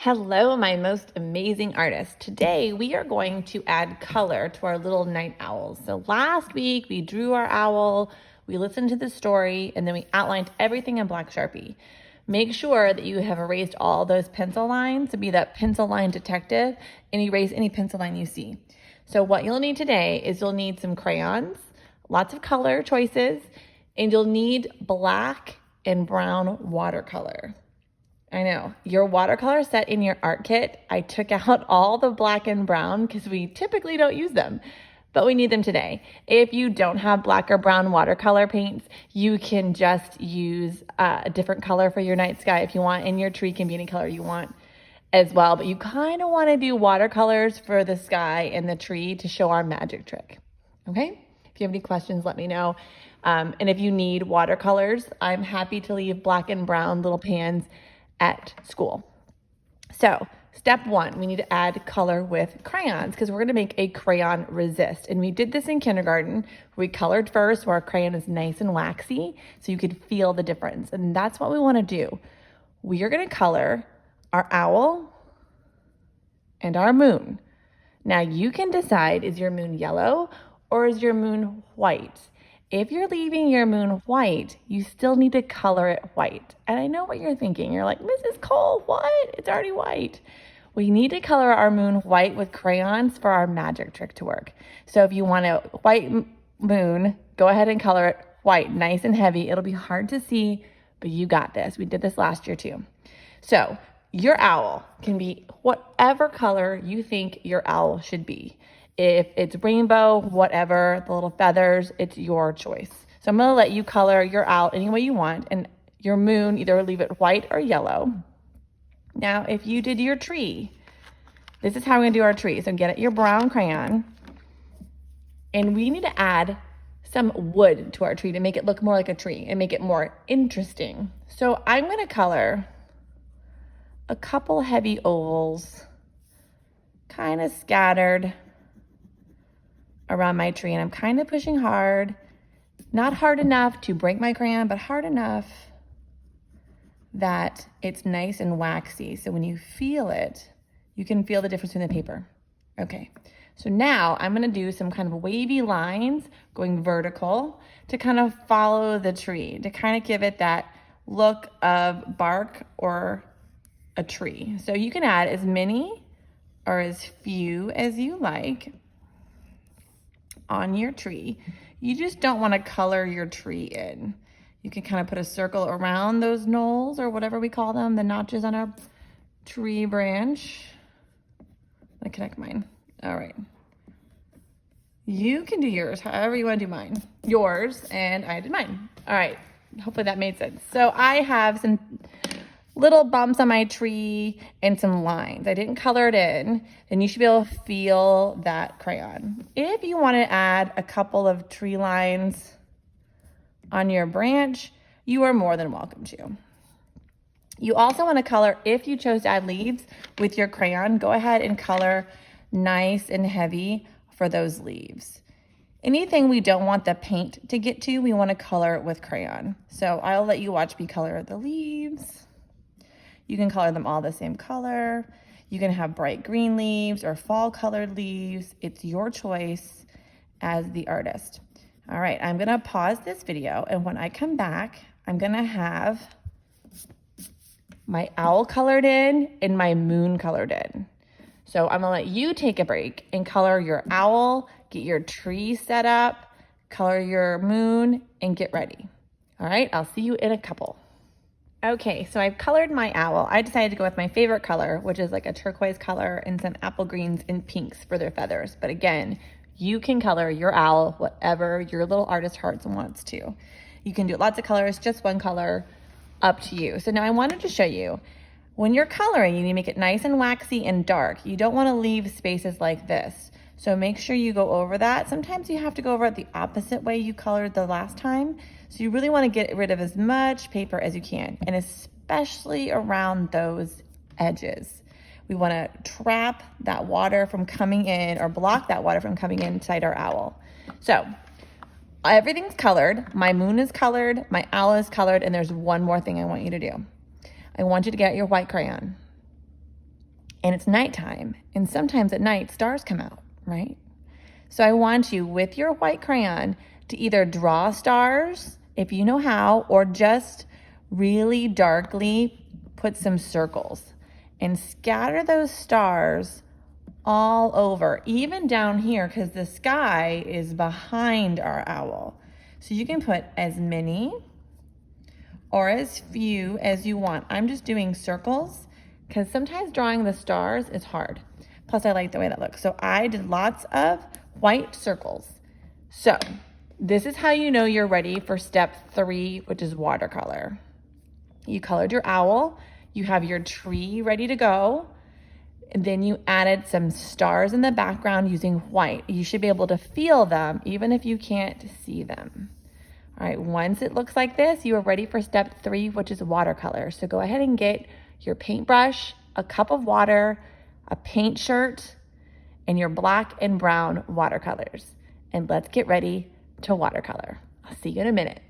Hello, my most amazing artists. Today we are going to add color to our little night owls. So last week we drew our owl, we listened to the story, and then we outlined everything in black Sharpie. Make sure that you have erased all those pencil lines to be that pencil line detective and erase any pencil line you see. So what you'll need today is you'll need some crayons, lots of color choices, and you'll need black and brown watercolor. I know, your watercolor set in your art kit, I took out all the black and brown because we typically don't use them, but we need them today. If you don't have black or brown watercolor paints, you can just use a different color for your night sky if you want, and your tree can be any color you want as well, but you kind of want to do watercolors for the sky and the tree to show our magic trick, okay? If you have any questions, let me know. And if you need watercolors, I'm happy to leave black and brown little pans at school. So step one, we need to add color with crayons because we're going to make a crayon resist. And we did this in kindergarten. We colored first where our crayon is nice and waxy so you could feel the difference. And that's what we want to do. We are going to color our owl and our moon. Now you can decide, is your moon yellow or is your moon white? If you're leaving your moon white, you still need to color it white. And I know what you're thinking. You're like, Mrs. Cole, what? It's already white. We need to color our moon white with crayons for our magic trick to work. So if you want a white moon, go ahead and color it white, nice and heavy. It'll be hard to see, but you got this. We did this last year too. So your owl can be whatever color you think your owl should be. If it's rainbow, whatever, the little feathers, it's your choice. So I'm gonna let you color your owl any way you want, and your moon, either leave it white or yellow. Now, if you did your tree, this is how we're gonna do our tree. So get your brown crayon, and we need to add some wood to our tree to make it look more like a tree and make it more interesting. So I'm gonna color a couple heavy ovals, kind of scattered around my tree, and I'm kind of pushing hard, not hard enough to break my crayon, but hard enough that it's nice and waxy. So when you feel it, you can feel the difference in the paper. Okay, so now I'm gonna do some kind of wavy lines going vertical to kind of follow the tree, to kind of give it that look of bark or a tree. So you can add as many or as few as you like on your tree. You just don't want to color your tree in. You can kind of put a circle around those knolls or whatever we call them, the notches on our tree branch. Let me connect mine. All right. You can do yours however you want to do mine. Yours, and I did mine. All right. Hopefully that made sense. So I have some little bumps on my tree and some lines. I didn't color it in, and you should be able to feel that crayon. If you want to add a couple of tree lines on your branch, you are more than welcome to. You also want to color, if you chose to add leaves with your crayon, go ahead and color nice and heavy for those leaves. Anything we don't want the paint to get to, we want to color it with crayon. So I'll let you watch me color the leaves. You can color them all the same color. You can have bright green leaves or fall colored leaves. It's your choice as the artist. All right, I'm gonna pause this video, and when I come back, I'm gonna have my owl colored in and my moon colored in. So I'm gonna let you take a break and color your owl, get your tree set up, color your moon, and get ready. All right, I'll see you in a couple. Okay, so I've colored my owl. I decided to go with my favorite color, which is like a turquoise color, and some apple greens and pinks for their feathers. But again, you can color your owl whatever your little artist heart wants to. You can do lots of colors, just one color, up to you. So now I wanted to show you, when you're coloring, you need to make it nice and waxy and dark. You don't want to leave spaces like this. So make sure you go over that. Sometimes you have to go over it the opposite way you colored the last time. So you really want to get rid of as much paper as you can, and especially around those edges. We want to trap that water from coming in, or block that water from coming inside our owl. So everything's colored. My moon is colored, my owl is colored, and there's one more thing I want you to do. I want you to get your white crayon. and it's nighttime. And sometimes at night, stars come out, right? So I want you, with your white crayon, to either draw stars, if you know how, or just really darkly put some circles and scatter those stars all over, even down here, because the sky is behind our owl. So you can put as many or as few as you want. I'm just doing circles because sometimes drawing the stars is hard. Plus I like the way that looks. So I did lots of white circles. So this is how you know you're ready for step 3, which is watercolor. You colored your owl, you have your tree ready to go, and then you added some stars in the background using white. You should be able to feel them even if you can't see them. All right, once it looks like this, you are ready for step 3, which is watercolor. So go ahead and get your paintbrush, a cup of water, a paint shirt, and your black and brown watercolors. And let's get ready to watercolor. I'll see you in a minute.